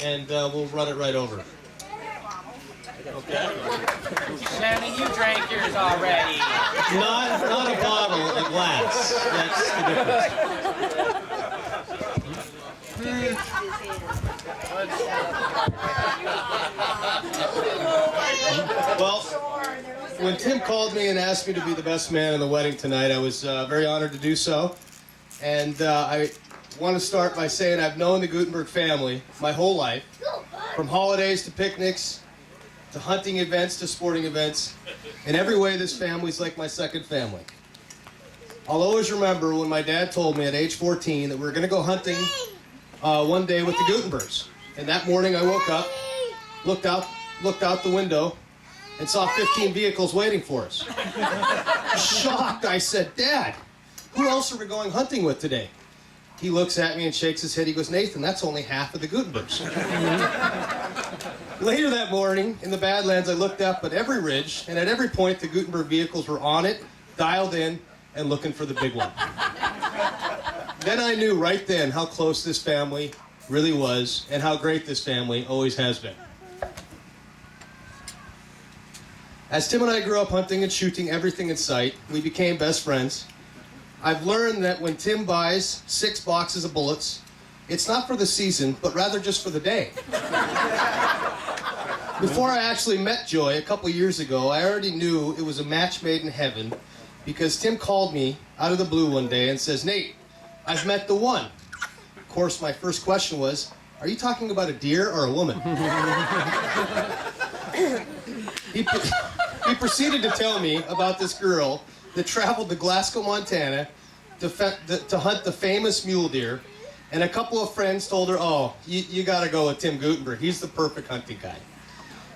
and we'll run it right over. Okay. Shannon, you drank yours already. Not a bottle, a glass. That's the difference. Well, when Tim called me and asked me to be the best man in the wedding tonight, I was very honored to do so. And I want to start by saying I've known the Gutenberg family my whole life, from holidays to picnics, to hunting events to sporting events. In every way, this family's like my second family. I'll always remember when my dad told me at age 14 that we were going to go hunting one day with the Gutenbergs. And that morning I woke up, looked out the window, and saw 15 vehicles waiting for us. Shocked, I said, "Dad, who else are we going hunting with today?" He looks at me and shakes his head. He goes, "Nathan, that's only half of the Gutenbergs." Later that morning, in the Badlands, I looked up at every ridge, and at every point, the Gutenberg vehicles were on it, dialed in, and looking for the big one. Then I knew right then how close this family really was, and how great this family always has been. As Tim and I grew up hunting and shooting everything in sight, we became best friends. I've learned that when Tim buys 6 boxes of bullets, it's not for the season, but rather just for the day. Before I actually met Joy a couple years ago, I already knew it was a match made in heaven, because Tim called me out of the blue one day and says, "Nate, I've met the one." Of course, my first question was, "Are you talking about a deer or a woman?" He proceeded to tell me about this girl that traveled to Glasgow, Montana to hunt the famous mule deer, and a couple of friends told her, "Oh, you gotta go with Tim Gutenberg. He's the perfect hunting guy."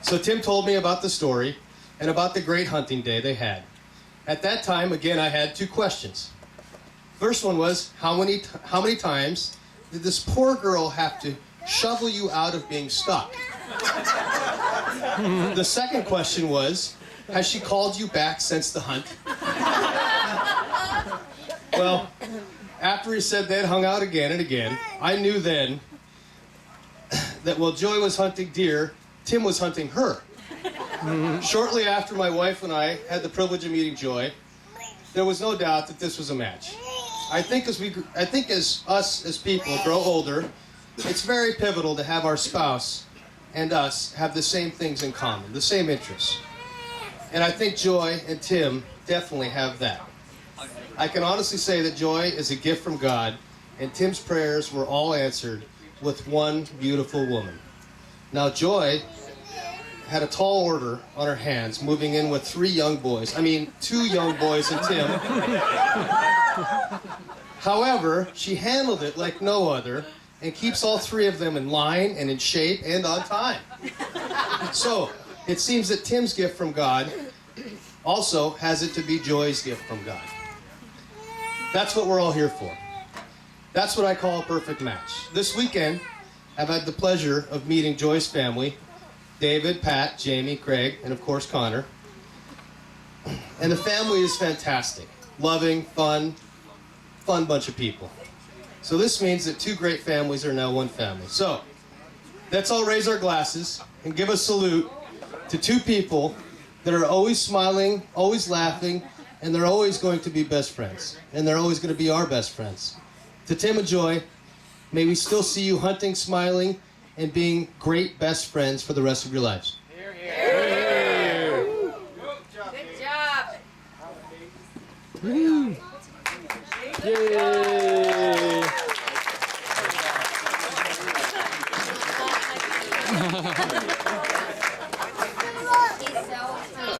So Tim told me about the story and about the great hunting day they had. At that time, again, I had 2 questions. First one was, how many times did this poor girl have to shovel you out of being stuck? The second question was, has she called you back since the hunt? Well, after he said they'd hung out again and again, I knew then that while Joy was hunting deer, Tim was hunting her. Shortly after my wife and I had the privilege of meeting Joy, there was no doubt that this was a match. I think as us as people grow older, it's very pivotal to have our spouse and us have the same things in common, the same interests. And I think Joy and Tim definitely have that. I can honestly say that Joy is a gift from God, and Tim's prayers were all answered with one beautiful woman. Now, Joy had a tall order on her hands, moving in with 3 young boys. I mean, 2 young boys and Tim. However, she handled it like no other, and keeps all 3 of them in line and in shape and on time. So, it seems that Tim's gift from God also has it to be Joy's gift from God. That's what we're all here for. That's what I call a perfect match. This weekend, I've had the pleasure of meeting Joy's family, David, Pat, Jamie, Craig, and of course Connor. And the family is fantastic. Loving, fun bunch of people. So this means that 2 great families are now one family. So, let's all raise our glasses and give a salute to 2 people that are always smiling, always laughing, and they're always going to be best friends. And they're always going to be our best friends. To Tim and Joy, may we still see you hunting, smiling, and being great best friends for the rest of your lives. Hear, hear. Good job. Woo. Yay!